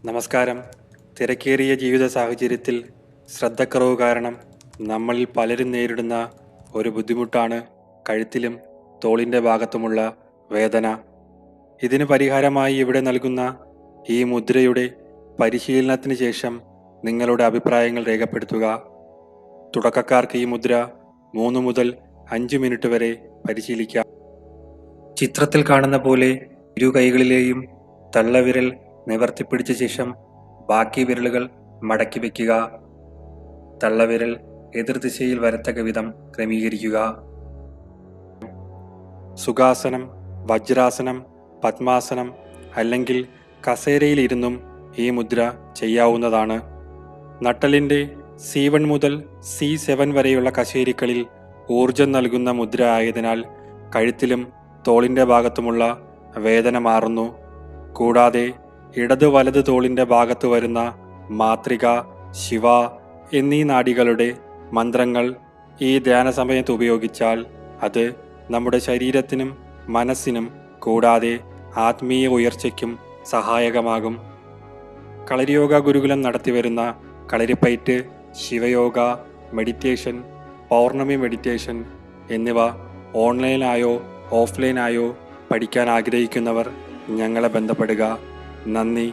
നമസ്കാരം. തിരക്കേറിയ ജീവിത സാഹചര്യത്തിൽ ശ്രദ്ധക്കുറവ് കാരണം നമ്മളിൽ പലരും നേരിടുന്ന ഒരു ബുദ്ധിമുട്ടാണ് കഴുത്തിലും തോളിൻ്റെ ഭാഗത്തുമുള്ള വേദന. ഇതിന് പരിഹാരമായി ഇവിടെ നൽകുന്ന ഈ മുദ്രയുടെ പരിശീലനത്തിന് ശേഷം നിങ്ങളുടെ അഭിപ്രായങ്ങൾ രേഖപ്പെടുത്തുക. തുടക്കക്കാർക്ക് ഈ മുദ്ര 3 മുതൽ 5 മിനിറ്റ് വരെ പരിശീലിക്കാം. ചിത്രത്തിൽ കാണുന്ന പോലെ ഇരു കൈകളിലെയും തള്ളവിരൽ നിവർത്തിപ്പിടിച്ച ശേഷം ബാക്കി വിരലുകൾ മടക്കി വയ്ക്കുക. തള്ളവിരൽ എതിർദിശയിൽ വരത്തക്ക വിധം ക്രമീകരിക്കുക. സുഖാസനം, വജ്രാസനം, പദ്മാസനം അല്ലെങ്കിൽ കസേരയിലിരുന്നും ഈ മുദ്ര ചെയ്യാവുന്നതാണ്. നട്ടലിൻ്റെ C1 മുതൽ C7 വരെയുള്ള കശേരുക്കളിൽ ഊർജം നൽകുന്ന മുദ്ര ആയതിനാൽ കഴുത്തിലും തോളിൻ്റെ ഭാഗത്തുമുള്ള വേദന മാറുന്നു. കൂടാതെ ഇടത് വലത് തോളിൻ്റെ ഭാഗത്ത് വരുന്ന മാതൃക, ശിവ എന്നീ നാഡികളുടെ മന്ത്രങ്ങൾ ഈ ധ്യാന സമയത്ത് ഉപയോഗിച്ചാൽ അത് നമ്മുടെ ശരീരത്തിനും മനസ്സിനും കൂടാതെ ആത്മീയ ഉയർച്ചയ്ക്കും സഹായകമാകും. കളരിയോഗ ഗുരുകുലം നടത്തിവരുന്ന കളരിപ്പയറ്റ്, ശിവയോഗ, മെഡിറ്റേഷൻ, പൗർണമി മെഡിറ്റേഷൻ എന്നിവ ഓൺലൈനായോ ഓഫ്ലൈനായോ പഠിക്കാൻ ആഗ്രഹിക്കുന്നവർ ഞങ്ങളെ ബന്ധപ്പെടുക. നന്ദി.